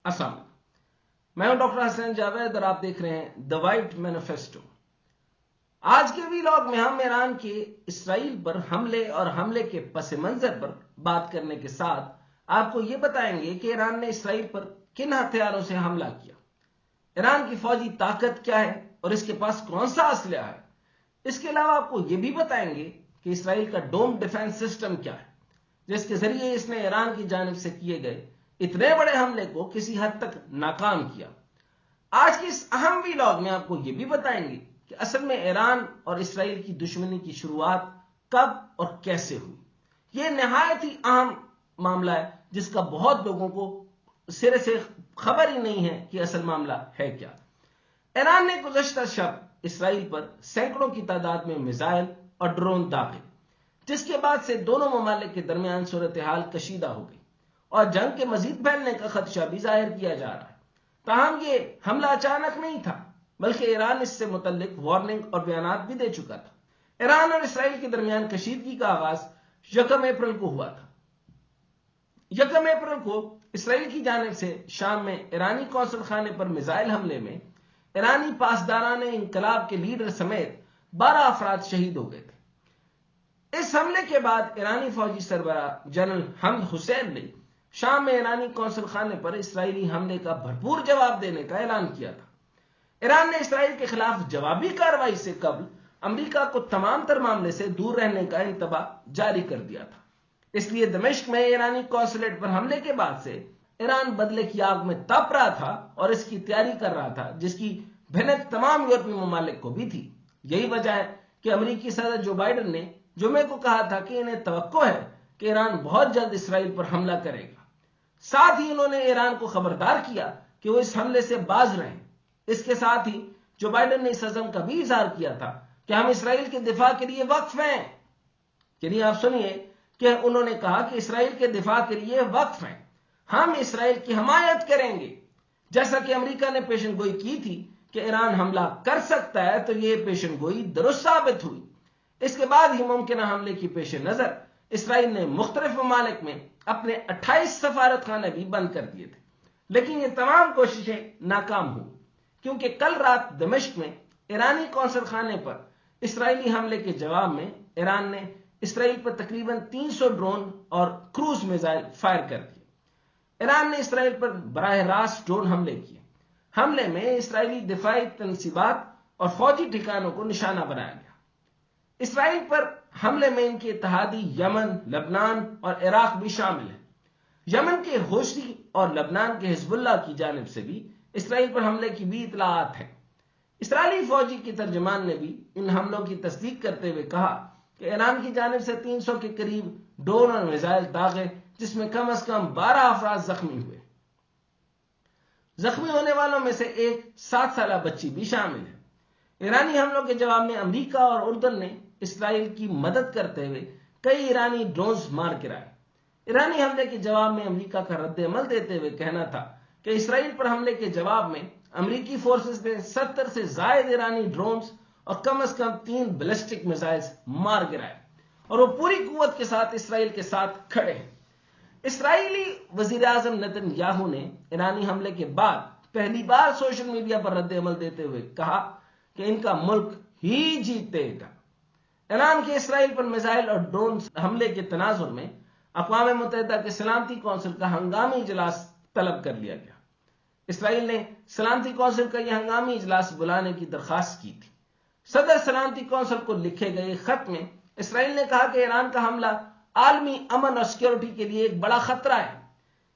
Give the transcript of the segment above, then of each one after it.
السلام علیکم، میں ہوں ڈاکٹر حسین جاوید اور آپ دیکھ رہے ہیں دا وائٹ مینیفیسٹو۔ آج کے ویلاگ میں ہم ایران کے اسرائیل پر حملے اور حملے کے پس منظر پر بات کرنے کے ساتھ آپ کو یہ بتائیں گے کہ ایران نے اسرائیل پر کن ہتھیاروں سے حملہ کیا، ایران کی فوجی طاقت کیا ہے اور اس کے پاس کون سا اسلحہ ہے۔ اس کے علاوہ آپ کو یہ بھی بتائیں گے کہ اسرائیل کا ڈوم ڈیفنس سسٹم کیا ہے، جس کے ذریعے اس نے ایران کی جانب سے کیے گئے اتنے بڑے حملے کو کسی حد تک ناکام کیا۔ آج کی اس اہم ویلاگ میں آپ کو یہ بھی بتائیں گے کہ اصل میں ایران اور اسرائیل کی دشمنی کی شروعات کب اور کیسے ہوئی۔ یہ نہایت ہی اہم معاملہ ہے جس کا بہت لوگوں کو سرے سے خبر ہی نہیں ہے کہ اصل معاملہ ہے کیا۔ ایران نے گزشتہ شب اسرائیل پر سینکڑوں کی تعداد میں میزائل اور ڈرون داغے، جس کے بعد سے دونوں ممالک کے درمیان صورتحال کشیدہ ہو گئی اور جنگ کے مزید پھیلنے کا خدشہ بھی ظاہر کیا جا رہا ہے۔ تاہم یہ حملہ اچانک نہیں تھا، بلکہ ایران اس سے متعلق وارننگ اور بیانات بھی دے چکا تھا۔ ایران اور اسرائیل کے درمیان کشیدگی کا آغاز 1 اپریل کو ہوا تھا۔ 1 اپریل کو اسرائیل کی جانب سے شام میں ایرانی قونصل خانے پر میزائل حملے میں ایرانی پاسداران انقلاب کے لیڈر سمیت 12 افراد شہید ہو گئے تھے۔ اس حملے کے بعد ایرانی فوجی سربراہ جنرل حمد حسین نے شام میں ایرانی قونصل خانے پر اسرائیلی حملے کا بھرپور جواب دینے کا اعلان کیا تھا۔ ایران نے اسرائیل کے خلاف جوابی کارروائی سے قبل امریکہ کو تمام تر معاملے سے دور رہنے کا انتباہ جاری کر دیا تھا۔ اس لیے دمشق میں ایرانی قونصلیٹ پر حملے کے بعد سے ایران بدلے کی آگ میں تپ رہا تھا اور اس کی تیاری کر رہا تھا، جس کی بھنک تمام یورپی ممالک کو بھی تھی۔ یہی وجہ ہے کہ امریکی صدر جو بائیڈن نے جمعے کو کہا تھا کہ انہیں توقع ہے کہ ایران بہت جلد اسرائیل پر حملہ کرے گا۔ ساتھ ہی انہوں نے ایران کو خبردار کیا کہ وہ اس حملے سے باز رہیں۔ اس کے ساتھ ہی جو بائیڈن نے اس عزم کا بھی اظہار کیا تھا کہ ہم اسرائیل کے دفاع کے لیے وقف ہیں۔ یعنی آپ سنیے کہ انہوں نے کہا کہ اسرائیل کے دفاع کے لیے وقف ہیں، ہم اسرائیل کی حمایت کریں گے۔ جیسا کہ امریکہ نے پیشن گوئی کی تھی کہ ایران حملہ کر سکتا ہے، تو یہ پیشن گوئی درست ثابت ہوئی۔ اس کے بعد ہی ممکنہ حملے کی پیش نظر اسرائیل نے مختلف ممالک میں اپنے 28 سفارت خانے بھی بند کر دیے تھے، لیکن یہ تمام کوششیں ناکام ہوئیں، کیونکہ کل رات دمشق میں ایرانی قونصل خانے پر اسرائیلی حملے کے جواب میں ایران نے اسرائیل پر تقریباً 300 ڈرون اور کروز میزائل فائر کر دیے۔ ایران نے اسرائیل پر براہ راست ڈرون حملے کیے۔ حملے میں اسرائیلی دفاعی تنصیبات اور فوجی ٹھکانوں کو نشانہ بنایا گیا۔ اسرائیل پر حملے میں ان کے اتحادی یمن، لبنان اور عراق بھی شامل ہیں۔ یمن کے حوثی اور لبنان کے حزب اللہ کی جانب سے بھی اسرائیل پر حملے کی بھی اطلاعات ہیں۔ اسرائیلی فوجی کی ترجمان نے بھی ان حملوں کی تصدیق کرتے ہوئے کہا کہ ایران کی جانب سے 300 کے قریب ڈرون اور میزائل داغے، جس میں کم از کم 12 افراد زخمی ہوئے۔ زخمی ہونے والوں میں سے ایک 7 سالہ بچی بھی شامل ہے۔ ایرانی حملوں کے جواب میں امریکہ اور اردن نے اسرائیل کی مدد کرتے ہوئے کئی ایرانی ڈرونز مار گرائے۔ ایرانی حملے کے جواب میں امریکہ کا رد عمل دیتے ہوئے کہنا تھا کہ اسرائیل پر حملے کے جواب میں امریکی فورسز نے 70 سے زائد ایرانی ڈرونز اور کم از کم 3 بیلسٹک میزائلز مار گرائے، اور وہ پوری قوت کے ساتھ اسرائیل کے ساتھ کھڑے ہیں۔ اسرائیلی وزیر اعظم نتن یاہو نے ایرانی حملے کے بعد پہلی بار سوشل میڈیا پر رد عمل دیتے ہوئے کہا کہ ان کا ملک ہی جیتے گا۔ ایران کے اسرائیل پر میزائل اور ڈرون حملے کے تناظر میں اقوام متحدہ کے سلامتی کونسل کا ہنگامی اجلاس طلب کر لیا گیا۔ اسرائیل نے سلامتی کونسل کا یہ ہنگامی اجلاس بلانے کی درخواست کی تھی۔ صدر سلامتی کونسل کو لکھے گئے خط میں اسرائیل نے کہا کہ ایران کا حملہ عالمی امن اور سیکیورٹی کے لیے ایک بڑا خطرہ ہے۔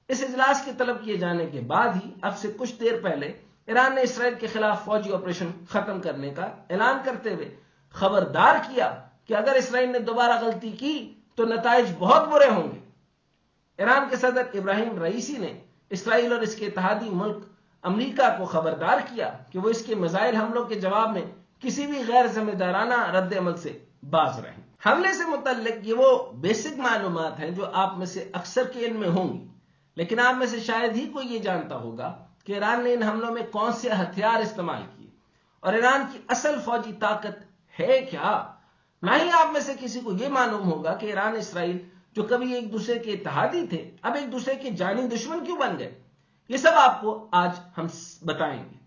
اس اجلاس کے طلب کیے جانے کے بعد ہی اب سے کچھ دیر پہلے ایران نے اسرائیل کے خلاف فوجی آپریشن ختم کرنے کا اعلان کرتے ہوئے خبردار کیا کہ اگر اسرائیل نے دوبارہ غلطی کی تو نتائج بہت برے ہوں گے۔ ایران کے صدر ابراہیم رئیسی نے اسرائیل اور اس کے اتحادی ملک امریکہ کو خبردار کیا کہ وہ اس کے میزائل حملوں کے جواب میں کسی بھی غیر ذمہ دارانہ رد عمل سے باز رہیں۔ حملے سے متعلق یہ وہ بیسک معلومات ہیں جو آپ میں سے اکثر کے علم میں ہوں گی، لیکن آپ میں سے شاید ہی کوئی یہ جانتا ہوگا کہ ایران نے ان حملوں میں کون سے ہتھیار استعمال کیے اور ایران کی اصل فوجی طاقت ہے کیا۔ نہ ہی آپ میں سے کسی کو یہ معلوم ہوگا کہ ایران اسرائیل جو کبھی ایک دوسرے کے اتحادی تھے، اب ایک دوسرے کے جانی دشمن کیوں بن گئے۔ یہ سب آپ کو آج ہم بتائیں گے۔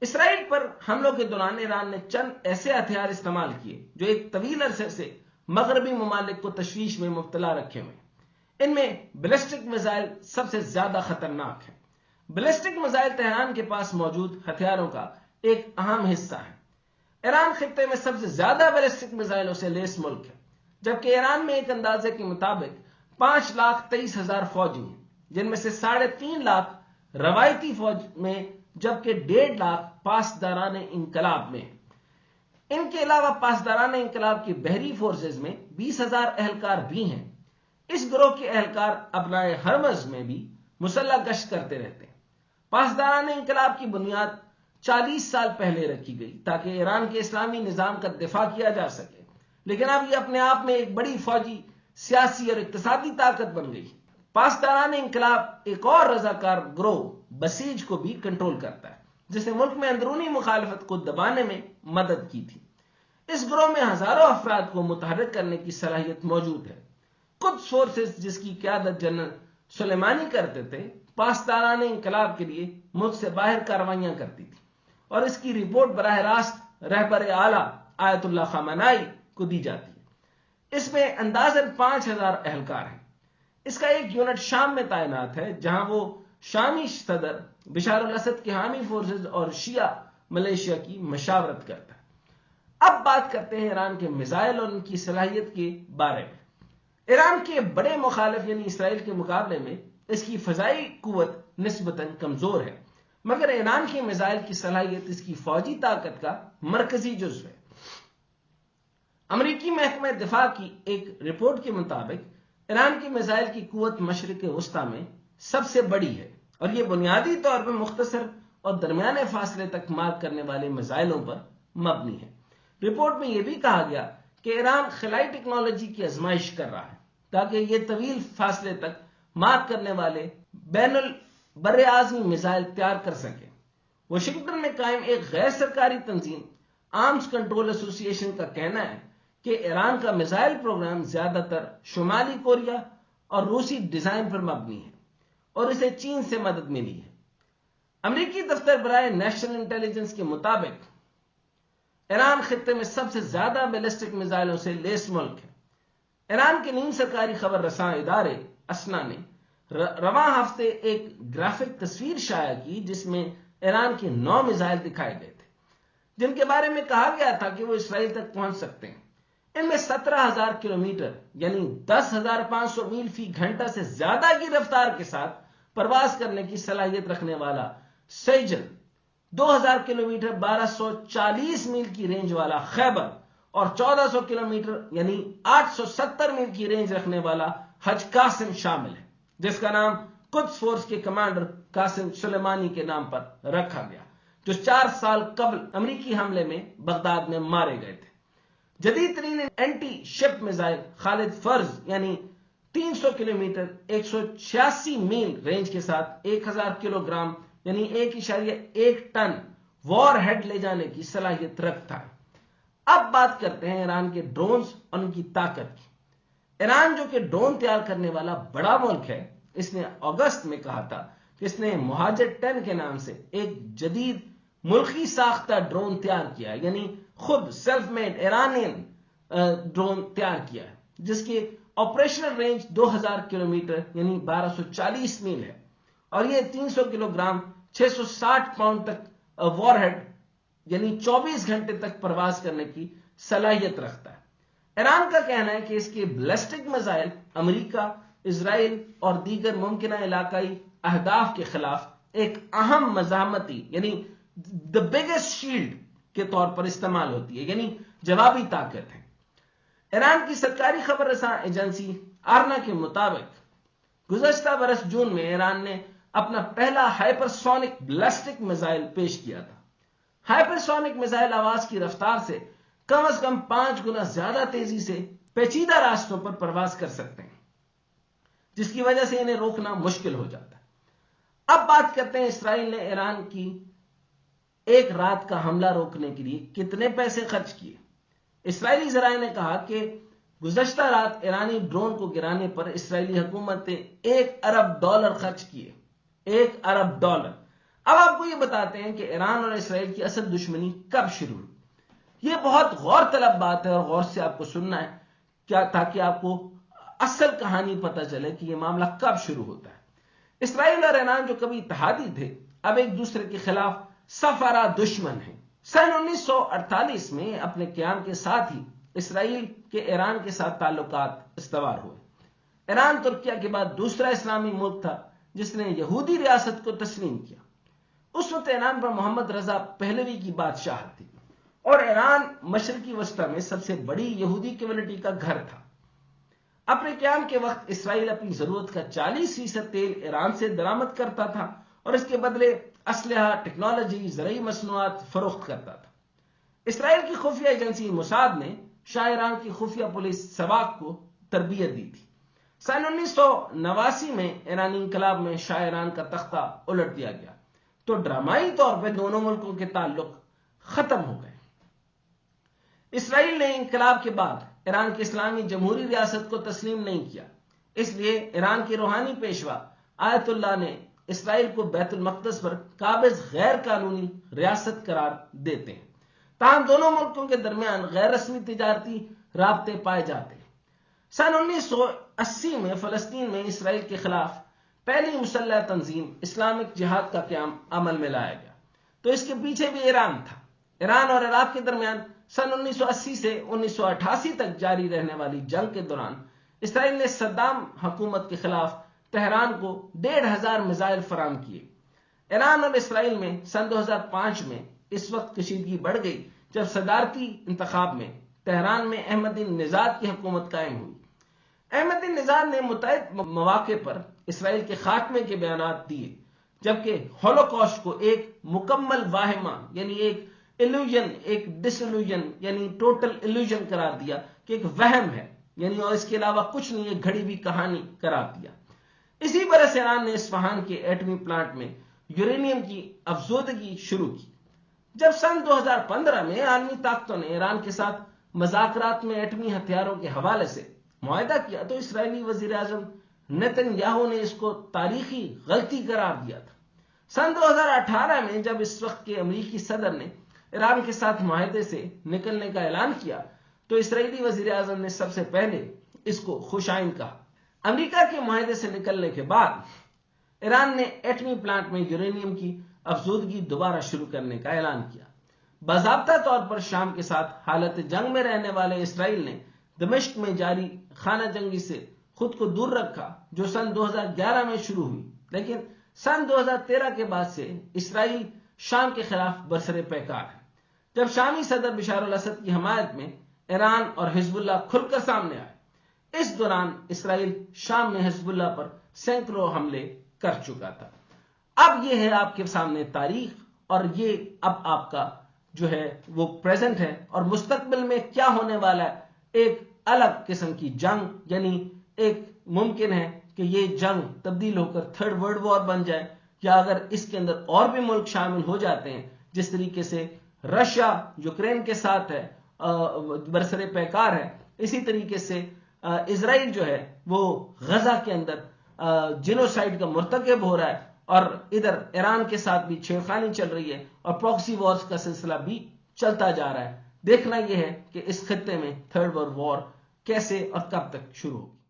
اسرائیل پر حملوں کے دوران ایران نے چند ایسے ہتھیار استعمال کیے جو ایک طویل عرصے سے مغربی ممالک کو تشویش میں مبتلا رکھے ہوئے۔ ان میں بیلسٹک میزائل سب سے زیادہ خطرناک ہے۔ بیلسٹک میزائل تہران کے پاس موجود ہتھیاروں کا ایک اہم حصہ ہے۔ ایران خطے میں سب سے زیادہ بیلسٹک میزائلوں سے لیس ملک ہے، جبکہ ایران میں ایک اندازے کے مطابق 5,23,000 فوجی ہیں، جن میں سے 3.5 لاکھ روایتی فوج میں جبکہ 1.5 لاکھ پاسداران انقلاب میں۔ ان کے علاوہ پاسداران انقلاب کی بحری فورسز میں 20,000 اہلکار بھی ہیں۔ اس گروہ کے اہلکار ابنائے ہرمز میں بھی مسلح گشت کرتے رہتے ہیں۔ پاسداران انقلاب کی بنیاد 40 سال پہلے رکھی گئی تاکہ ایران کے اسلامی نظام کا دفاع کیا جا سکے، لیکن اب یہ اپنے آپ میں ایک بڑی فوجی، سیاسی اور اقتصادی طاقت بن گئی۔ پاسداران انقلاب ایک اور رضاکار گروہ بسیج کو بھی کنٹرول کرتا ہے، جس نے ملک میں اندرونی مخالفت کو دبانے میں مدد کی تھی۔ اس گروہ میں ہزاروں افراد کو متحرک کرنے کی صلاحیت موجود ہے۔ قدس فورسز، جس کی قیادت جنرل سلیمانی کرتے تھے، پاسداران انقلاب کے لیے ملک سے باہر کارروائیاں کرتی تھی اور اس کی رپورٹ براہ راست رہبر اعلیٰ آیت اللہ خامنائی کو دی جاتی ہے۔ اس میں اندازاً 5,000 اہلکار ہیں۔ اس کا ایک یونٹ شام میں تعینات ہے، جہاں وہ شامی صدر بشار الاسد کے حامی فورسز اور شیعہ ملیشیا کی مشاورت کرتا ہے۔ اب بات کرتے ہیں ایران کے میزائل اور ان کی صلاحیت کے بارے میں۔ ایران کے بڑے مخالف یعنی اسرائیل کے مقابلے میں اس کی فضائی قوت نسبتاً کمزور ہے، مگر ایران کے میزائل کی صلاحیت اس کی فوجی طاقت کا مرکزی جزو ہے۔ امریکی محکمہ دفاع کی ایک رپورٹ کے مطابق ایران کی میزائل کی قوت مشرق وسطی میں سب سے بڑی ہے اور یہ بنیادی طور پر مختصر اور درمیانے فاصلے تک مار کرنے والے میزائلوں پر مبنی ہے۔ رپورٹ میں یہ بھی کہا گیا کہ ایران خلائی ٹیکنالوجی کی آزمائش کر رہا ہے تاکہ یہ طویل فاصلے تک مار کرنے والے بین البر اعظمی میزائل تیار کر سکے۔ واشنگٹن میں قائم ایک غیر سرکاری تنظیم آرمز کنٹرول ایسوسی ایشن کا کہنا ہے کہ ایران کا میزائل پروگرام زیادہ تر شمالی کوریا اور روسی ڈیزائن پر مبنی ہے اور اسے چین سے مدد ملی ہے۔ امریکی دفتر برائے نیشنل انٹیلیجنس کے مطابق ایران خطے میں سب سے زیادہ بیلسٹک میزائلوں سے لیس ملک ہے۔ ایران کے نیم سرکاری خبر رساں ادارے اسنا نے رواں ہفتے ایک گرافک تصویر شائع کی جس میں ایران کے 9 میزائل دکھائے گئے تھے، جن کے بارے میں کہا گیا تھا کہ وہ اسرائیل تک پہنچ سکتے ہیں۔ ان میں 17,000 کلومیٹر یعنی 10,500 میل فی گھنٹہ سے زیادہ کی رفتار کے ساتھ پرواز کرنے کی صلاحیت رکھنے والا سیجن، 2,000 کلومیٹر 1,240 میل کی رینج والا خیبر اور 1,400 کلومیٹر یعنی 870 میل کی رینج رکھنے والا حج قاسم شامل ہے، جس کا نام قدس فورس کے کمانڈر قاسم سلیمانی کے نام پر رکھا گیا، جو 4 سال قبل امریکی حملے میں بغداد میں مارے گئے تھے۔ جدید ترین اینٹی شپ میزائل خالد فرز یعنی 300 کلومیٹر 186 میل رینج کے ساتھ 1,000 کلو گرام یعنی 1.1 ٹن وار ہیڈ لے جانے کی صلاحیت رکھتا ہے۔ اب بات کرتے ہیں ایران کے ڈرونز اور ان کی طاقت کی۔ ایران جو کہ ڈرون تیار کرنے والا بڑا ملک ہے، اس نے اگست میں کہا تھا کہ اس نے مہاجر 10 کے نام سے ایک جدید ملکی ساختہ ڈرون تیار کیا، یعنی خود سیلف میڈ ایرانین ڈرون تیار کیا ہے، جس کی آپریشنل رینج 2,000 کلومیٹر یعنی 1,240 میل ہے اور یہ 300 کلو گرام 660 پاؤنڈ تک وار ہیڈ یعنی 24 گھنٹے تک پرواز کرنے کی صلاحیت رکھتا ہے۔ ایران کا کہنا ہے کہ اس کے بیلسٹک میزائل امریکہ، اسرائیل اور دیگر ممکنہ علاقائی اہداف کے خلاف ایک اہم مزاحمتی یعنی دی بگیسٹ شیلڈ کے طور پر استعمال ہوتی ہے، یعنی جوابی طاقت ہے۔ ایران کی سرکاری خبر رساں ایجنسی آرنا کے مطابق گزشتہ برس جون میں ایران نے اپنا پہلا ہائپر سونک بیلسٹک میزائل پیش کیا تھا۔ ہائپر سونک میزائل آواز کی رفتار سے کم از کم 5 گنا زیادہ تیزی سے پیچیدہ راستوں پر پرواز کر سکتے ہیں، جس کی وجہ سے انہیں روکنا مشکل ہو جاتا ہے۔ اب بات کرتے ہیں اسرائیل نے ایران کی ایک رات کا حملہ روکنے کے لیے کتنے پیسے خرچ کیے۔ اسرائیلی ذرائع نے کہا کہ گزشتہ رات ایرانی ڈرون کو گرانے پر اسرائیلی حکومت نے $1 ارب خرچ کیے، 1 ارب ڈالر۔ اب آپ کو یہ بتاتے ہیں کہ ایران اور اسرائیل کی اصل دشمنی کب شروع ہوئی۔ یہ بہت غور طلب بات ہے اور غور سے آپ کو سننا ہے کیا، تاکہ آپ کو اصل کہانی پتہ چلے کہ یہ معاملہ کب شروع ہوتا ہے۔ اسرائیل اور ایران جو کبھی اتحادی تھے، اب ایک دوسرے کے خلاف سفارہ دشمن ہیں۔ سن 1948 میں اپنے قیام کے ساتھ ہی اسرائیل کے ایران کے ساتھ تعلقات استوار ہوئے۔ ایران ترکیہ کے بعد دوسرا اسلامی ملک تھا جس نے یہودی ریاست کو تسلیم کیا۔ اس وقت ایران پر محمد رضا پہلوی کی بادشاہت تھی اور ایران مشرقی وسطی میں سب سے بڑی یہودی کمیونٹی کا گھر تھا۔ اپنے قیام کے وقت اسرائیل اپنی ضرورت کا 40% تیل ایران سے درآمد کرتا تھا اور اس کے بدلے اسلحہ، ٹیکنالوجی، زرعی مصنوعات فروخت کرتا تھا۔ اسرائیل کی خفیہ ایجنسی موساد نے شاہ ایران کی خفیہ پولیس سواق کو تربیت دی تھی۔ سن 1989 میں ایرانی انقلاب میں شاہ ایران کا تختہ الٹ دیا گیا تو ڈرامائی طور پہ دونوں ملکوں کے تعلق ختم ہو گئے۔ اسرائیل نے انقلاب کے بعد ایران کی اسلامی جمہوری ریاست کو تسلیم نہیں کیا، اس لیے ایران کے روحانی پیشوا آیت اللہ نے اسرائیل کو بیت المقدس پر قابض غیر قانونی ریاست قرار دیتے ہیں۔ تاہم دونوں ملکوں کے درمیان غیر رسمی تجارتی رابطے پائے جاتے ہیں۔ سن 1980 میں فلسطین میں اسرائیل کے خلاف پہلی مسلح تنظیم اسلامک جہاد کا قیام عمل میں لایا گیا، تو اس کے پیچھے بھی ایران تھا۔ ایران اور عراق کے درمیان سن 1980 سے 1988 تک جاری رہنے والی جنگ کے دوران اسرائیل نے صدام حکومت کے خلاف تہران کو 1500 میزائل فراہم کیے۔ ایران اور اسرائیل میں سن 2005 میں اس وقت کشیدگی بڑھ گئی جب صدارتی انتخاب میں تہران میں احمد نژاد کی حکومت قائم ہوئی۔ احمد نژاد نے متعدد مواقع پر اسرائیل کے خاتمے کے بیانات دیے، جبکہ ہولوکاسٹ کو ایک مکمل واہمہ یعنی ایک ایلوژن، ایک ڈس ایلوژن یعنی ٹوٹل ایلوژن قرار دیا کہ ایک وہم ہے، یعنی اور اس کے علاوہ کچھ نہیں، ایک گھڑی ہوئی کہانی قرار دیا۔ اسی برس ایران نے اصفہان کے ایٹمی پلانٹ میں یورینیم کی افزودگی شروع کی۔ جب سن 2015 میں عالمی طاقتوں نے ایران کے ساتھ مذاکرات میں ایٹمی ہتھیاروں کے حوالے سے معاہدہ کیا تو اسرائیلی وزیر اعظم نیتن یاہو نے اس کو تاریخی غلطی قرار دیا تھا۔ سن 2018 میں جب اس وقت کے امریکی صدر نے ایران کے ساتھ معاہدے سے نکلنے کا اعلان کیا تو اسرائیلی وزیر اعظم نے سب سے پہلے اس کو خوش آئند کہا۔ امریکہ کے معاہدے سے نکلنے کے بعد ایران نے ایٹمی پلانٹ میں یورینیم کی افزودگی دوبارہ شروع کرنے کا اعلان کیا۔ باضابطہ طور پر شام کے ساتھ حالت جنگ میں رہنے والے اسرائیل نے دمشق میں جاری خانہ جنگی سے خود کو دور رکھا جو سن 2011 میں شروع ہوئی، لیکن سن 2013 کے بعد سے اسرائیل شام کے خلاف برسر پیکار ہے۔ جب شامی صدر بشار الاسد کی حمایت میں ایران اور حزب اللہ کھل کر سامنے آئے، اس دوران اسرائیل شام میں حزب اللہ پر سینکڑوں حملے کر چکا تھا۔ اب یہ ہے آپ کے سامنے تاریخ، اور یہ اب آپ کا جو ہے وہ پریزنٹ ہے، اور مستقبل میں کیا ہونے والا ہے، ایک الگ قسم کی جنگ، یعنی ایک ممکن ہے کہ یہ جنگ تبدیل ہو کر 3rd ورلڈ وار بن جائے، یا اگر اس کے اندر اور بھی ملک شامل ہو جاتے ہیں، جس طریقے سے رشیا یوکرین کے ساتھ ہے، برسر پیکار ہے، اسی طریقے سے اسرائیل جو ہے وہ غزہ کے اندر جینوسائیڈ کا مرتکب ہو رہا ہے، اور ادھر ایران کے ساتھ بھی چھیڑخانی چل رہی ہے، اور پراکسی وارز کا سلسلہ بھی چلتا جا رہا ہے۔ دیکھنا یہ ہے کہ اس خطے میں 3rd ورلڈ وار کیسے اور کب تک شروع ہوگی۔